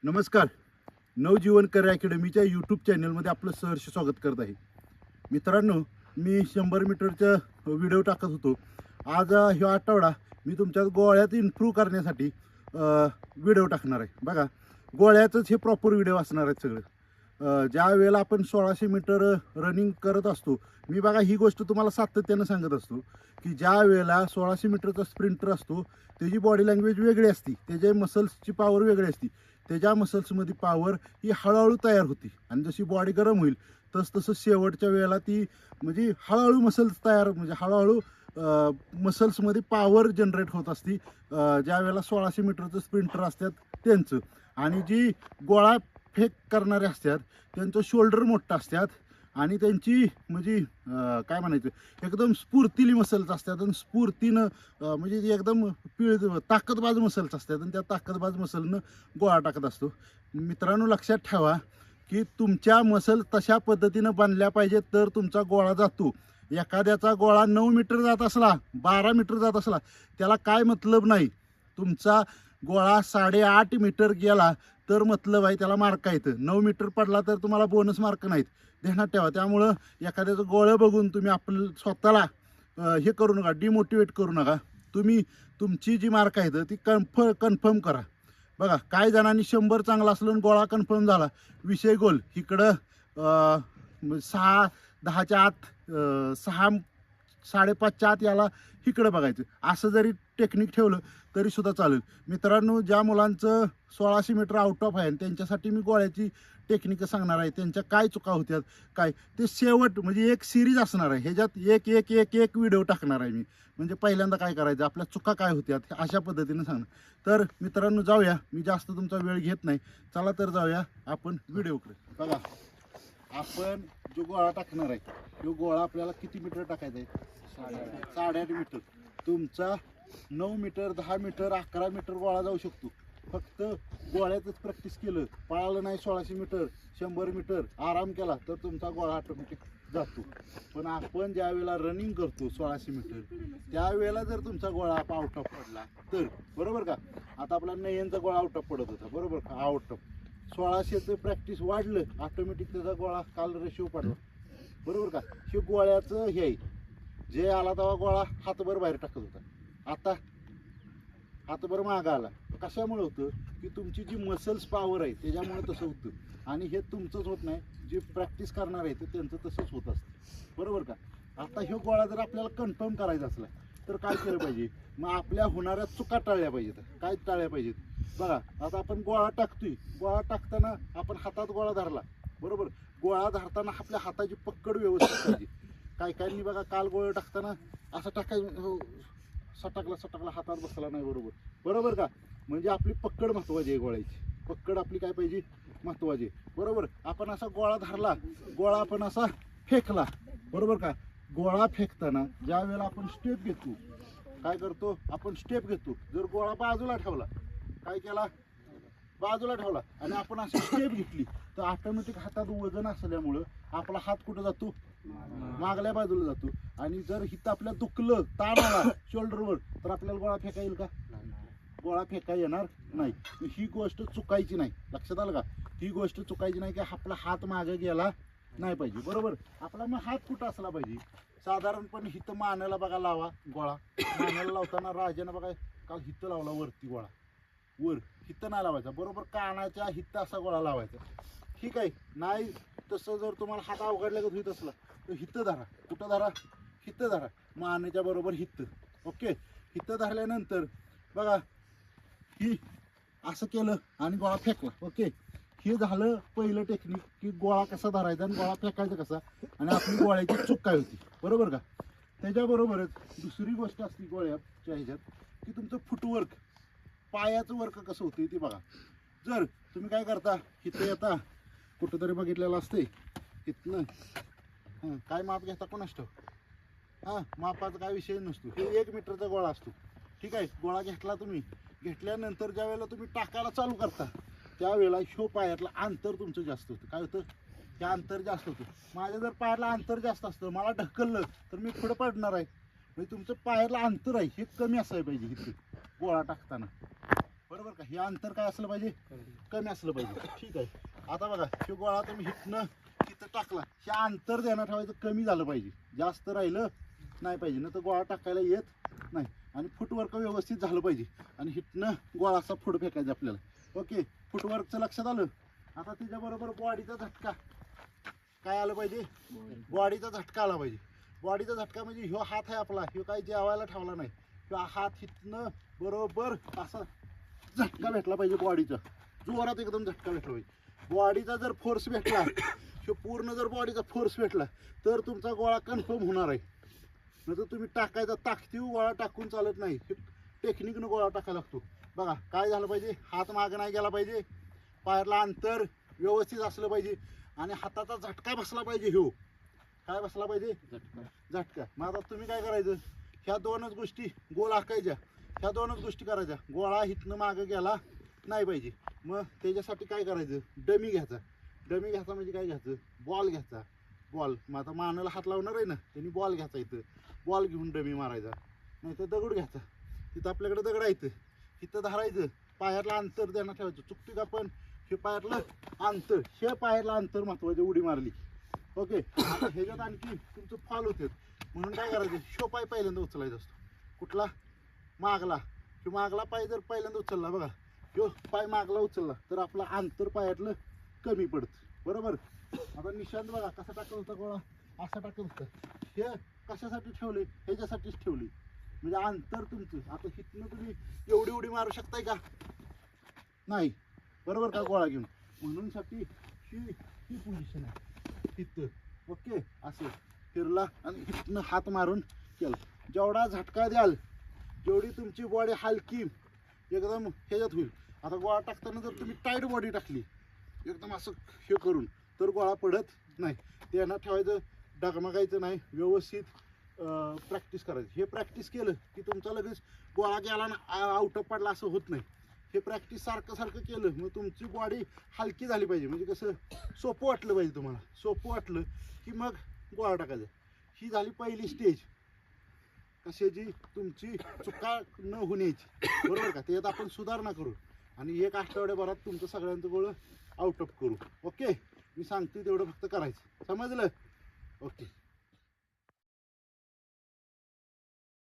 नमस्कार. नवजीवन कर अकॅडमीच्या यूट्यूब चॅनलमध्ये आपलं सहर्ष स्वागत करत आहे. मित्रांनो, मी 100 मीटरचा व्हिडिओ टाकत होतो. आज हा आठवडा मी तुमच्या गोळ्यात इम्प्रूव्ह करण्यासाठी व्हिडिओ टाकणार आहे. बघा, गोळ्याचंच हे प्रॉपर व्हिडिओ असणार आहेत सगळं. ज्या वेळेला आपण 1600 मीटर रनिंग करत असतो, मी बघा ही गोष्ट तुम्हाला सातत्यानं सांगत असतो की ज्या वेळेला 1600 मीटरचा स्प्रिंटर असतो त्याची बॉडी लँग्वेज वेगळी असते, त्याच्या मसल्सची पॉवर वेगळी असते. त्याच्या मसल्समध्ये पॉवर ही हळूहळू तयार होती आणि जशी बॉडी गरम होईल तसं शेवटच्या वेळेला ती म्हणजे हळूहळू मसल्स तयार म्हणजे हळूहळू मसल्समध्ये पॉवर जनरेट होत असती ज्या वेळेला 1600 मीटरचं स्प्रिंटर असतात त्यांचं. आणि जी गोळा फेक करणारे असतात त्यांचं शोल्डर मोठं असतात आणि त्यांची म्हणजे काय म्हणायचं एकदम स्फूर्तिली मसल्स असतात आणि स्फूर्तीनं म्हणजे एकदम ताकदबाज मसल्स असतात आणि त्या ताकदबाज मसलनं गोळा टाकत असतो. मित्रांनो, लक्षात ठेवा की तुमच्या मसल तशा पद्धतीनं बांधल्या पाहिजेत तर तुमचा गोळा जातो. एखाद्याचा गोळा 9 मीटर जात असला, 12 मीटर जात असला, त्याला काय मतलब नाही. तुमचा गोळा 8.5 मीटर गेला तर मतलब आहे, त्याला मार्क येतं. 9 मीटर पडला तर तुम्हाला बोनस मार्क नाहीत, ध्यानात ठेवा. त्यामुळं एखाद्याचं गोळं बघून तुम्ही आपलं स्वतःला हे करू नका, डिमोटिवेट करू नका. तुम्ही तुमची जी मार्क आहेत ती कन्फर्म करा. बघा, काही जणांनी 100 चांगला असलं आणि गोळा कन्फर्म झाला, विषय गोल. इकडं 6, 10च्या आत 6, 5.5च्या आत याला इकडं बघायचं. असं जरी टेक्निक ठेवलं तरी सुद्धा चालेल. मित्रांनो, ज्या मुलांचं 1600 मीटर आउट ऑफ आहे त्यांच्यासाठी मी गोळ्याची टेक्निक सांगणार आहे. त्यांच्या काय चुका होत्यात काय ते शेवट म्हणजे एक सिरीज असणार आहे. ह्याच्यात एक एक एक एक व्हिडिओ टाकणार आहे मी. म्हणजे पहिल्यांदा काय करायचं, आपल्या चुका काय होत्यात अशा पद्धतीने सांगणार. तर मित्रांनो, जाऊया, मी जास्त तुमचा वेळ घेत नाही. चला तर जाऊया आपण व्हिडिओकडे. बघा, आपण जो गोळा टाकणार आहे तो गोळा आपल्याला किती मीटर टाकायचा आहे? 8.5 मीटर. तुमचा 9 मीटर, 10 मीटर, 11 मीटर गोळा जाऊ शकतो. फक्त गोळ्यातच प्रॅक्टिस केलं, पळालं नाही 1600 मीटर, 100 मीटर आराम केला तर तुमचा गोळा ऑटोमॅटिक जातो. पण आपण ज्या वेळेला रनिंग करतो 1600 मीटर त्यावेळेला जर तुमचा गोळा आउट ऑफ पडला तर, बरोबर का, आता आपला नयनचा गोळा आउट ऑफ पडत होता, बरोबर का, आउट ऑफ 1600चं प्रॅक्टिस वाढलं, ऑटोमॅटिक त्याचा गोळा काल रेशिओ पडला, बरोबर का. हे गोळ्याचं हे आहे, जे आला तेव्हा गोळा हातभर बाहेर टाकत होता, आता हातभर मागं आला. कशामुळे होतं की तुमची जी मसल्स पॉवर आहे त्याच्यामुळे तसं होतं. आणि हे तुमचंच होत नाही, जे प्रॅक्टिस करणार आहे ते त्यांचं तसंच होत असतं, बरोबर का. आता हे गोळा जर आपल्याला कन्फर्म करायचा असला तर काय केलं पाहिजे, मग आपल्या होणाऱ्या चुका टाळल्या पाहिजेत. काय टाळल्या पाहिजेत? बघा, आता आपण गोळा टाकतोय, गोळा टाकताना आपण हातात गोळा धरला, बरोबर. गोळा धरताना आपल्या हाताची पकड व्यवस्थित पाहिजे. काही काहींनी बघा काल गोळा टाकताना असं टाकायचं, सटकला हातात बसला नाही, बरोबर का. म्हणजे आपली पकड महत्वाची आहे, गोळ्याची पकड आपली काय पाहिजे, महत्वाची, बरोबर. आपण असा गोळा धरला, गोळा आपण असा फेकला, बरोबर का. गोळा फेकताना ज्या वेळेला आपण स्टेप घेतो, काय करतो आपण, स्टेप घेतो. जर गोळा बाजूला ठेवला, काय केला, बाजूला ठेवला आणि आपण अशी स्टेप घेतली तर ऑटोमॅटिक हातात वजन असल्यामुळं आपला हात कुठं जातो, मागल्या बाजूला जातो. आणि जर हिथं आपल्या दुखलं, ताण आला शोल्डरवर तर आपल्याला गोळा फेका येईल का? गोळा फेका येणार नाही. ही गोष्ट चुकायची नाही, लक्षात आलं का. ही गोष्ट चुकायची नाही की आपला हात मागे गेला नाही पाहिजे, बरोबर. आपला मग हात कुठं असला पाहिजे, साधारणपणे हिथं मानेला बघा लावा गोळा. मानेला लावताना राजानं बघा काल हिथं लावला वरती गोळा, वर हिथं नाही लावायचा, बरोबर. कानाच्या हिथं असा गोळा लावायचा, ठीक आहे. नाही तसं जर तुम्हाला हात अवघडल्या होत असला तर हिथं धरा. कुठं धरा, हिथं धरा, मानेच्या बरोबर हिथं. ओके, हिथं धरल्यानंतर बघा ही असं केलं आणि गोळा फेकला. ओके, हे झालं पहिलं टेक्निक की गोळा कसा धरायचा आणि गोळा फेकायचा कसा आणि आपली गोळ्याची चूक काय होती, बरोबर का. त्याच्याबरोबरच दुसरी गोष्ट असते गोळ्याच्या ह्याच्यात की तुमचं फुटवर्क, पायाचं वर्क कसं होतं ते बघा. जर तुम्ही काय करता, इथं येता, कुठंतरी बघितलेलं असते इथनं काय माप घेता कोणास ठाऊक, मापाचा काय विषय नसतो. हे 1 मीटरचा गोळा असतो, ठीक आहे. गोळा घेतला तुम्ही, घेतल्यानंतर ज्या वेळेला तुम्ही टाकायला चालू करता त्यावेळेला ह्यो पायातलं अंतर तुमचं जास्त होतं. काय होतं, हे अंतर जास्त होतं. माझ्या जर पायाला अंतर जास्त असतं, मला ढकललं तर मी पुढं पडणार आहे. म्हणजे तुमचं पायाला अंतर आहे हे कमी असायला पाहिजे इथं गोळा टाकताना, बरोबर का. का. हे अंतर काय असलं पाहिजे, कमी असलं पाहिजे. ठीक आहे. आता बघा हे गोळा तुम्ही हिथनं तिथं टाकला, हे अंतर देणं ठेवायचं कमी झालं पाहिजे, जास्त राहिलं नाही पाहिजे, ना तर गोळा टाकायला येत नाही. आणि फुटवर्क व्यवस्थित झालं पाहिजे. आणि हिथनं गोळा असा पुढं फेकायचा आपल्याला. ओके, फुटवर्कचं लक्षात आलं. आता त्याच्याबरोबर बॉडीचा झटका काय आलं पाहिजे, बॉडीचा झटका आला पाहिजे. बॉडीचा झटका म्हणजे ह्यो हात आहे आपला, ह्यो काही जेवायला ठेवला नाही, ह्यो हात हिथनं बरोबर असा झटका भेटला पाहिजे बॉडीचा, जोरात एकदम झटका भेटला पाहिजे. बॉडीचा जर फोर्स भेटला, ह्यो पूर्ण जर बॉडीचा फोर्स भेटला तर तुमचा गोळा कन्फर्म होणार आहे. नंतर तुम्ही टाकायचा, ताकदीव गोळा टाकून चालत नाही, टेक्निकनं गोळा टाकायला लागतो. बघा काय झालं पाहिजे, हात मागं नाही गेला पाहिजे, पायातला अंतर व्यवस्थित असलं पाहिजे आणि हाताचा झटका बसला पाहिजे. ह्यो काय बसला पाहिजे, झटका. मग आता तुम्ही काय करायचं, ह्या दोनच गोष्टी गोल आखायच्या, ह्या दोनच गोष्टी करायच्या. गोळा हिथनं मागं गेला नाही पाहिजे. मग त्याच्यासाठी काय करायचं, डमी घ्यायचा. डमी घ्यायचा म्हणजे काय घ्यायचं, बॉल घ्यायचा. बॉल, मग आता मानाला हात लावणार आहे ना, त्यांनी बॉल घ्यायचा. इथं बॉल घेऊन डमी मारायचा. नाही तर दगड घ्यायचा, तिथं आपल्याकडे दगड आहे, इथं धरायचं, पायातलं अंतर देणं ठेवायचं. चुकती का पण, हे पायातलं अंतर, हे पायातलं अंतर महत्वाचं. उडी मारली, ओके. आता ह्याच्यात आणखी तुमचं फॉल होते, म्हणून काय करायचं, शो पाय पहिल्यांदा उचलायचा असतो. कुठला, मागला. ह्यो मागला पाय जर पहिल्यांदा उचलला, बघा ह्यो पाय मागला उचलला तर आपलं अंतर पायातलं कमी पडतं, बरोबर. आता निशांत बघा कसा टाकत होता गोळा, असा टाकत होता. हे कशासाठी ठेवले, ह्याच्यासाठीच ठेवले, म्हणजे अंतर तुमचं. आता हिथनं तुम्ही एवढी उडी मारू शकताय का, नाही, बरोबर का, गोळा घेऊन. म्हणून साठी ही पोझिशन आहे तिथं. ओके, असं फिरला आणि हिथनं हात मारून केला. जेवढा झटका द्याल, जेवढी तुमची बॉडी हलकी एकदम ह्याच्यात होईल. आता गोळा टाकताना जर तुम्ही टाईट बॉडी टाकली एकदम असं हे करून, तर गोळा पडत नाही. त्यांना ठेवायचं, डगमगायचं नाही, व्यवस्थित प्रॅक्टिस करायची. हे प्रॅक्टिस केलं की तुमचा लगेच गोळा गेला ना आउट ऑफ पडला असं होत नाही. हे प्रॅक्टिस सारखं केलं, मग तुमची बॉडी हलकी झाली पाहिजे. म्हणजे कसं, सोपं वाटलं पाहिजे तुम्हाला. सोपं वाटलं की मग गोळा टाकायचा. ही झाली पहिली स्टेज कशाची, तुमची चुका न होण्याची, बरोबर का. त्यात आपण सुधारणा करू आणि 1 आठवड्याभरात तुमचं सगळ्यांचं गोळं आउट ऑफ करू. ओके, मी सांगते तेवढं फक्त करायचं, समजलं. ओके.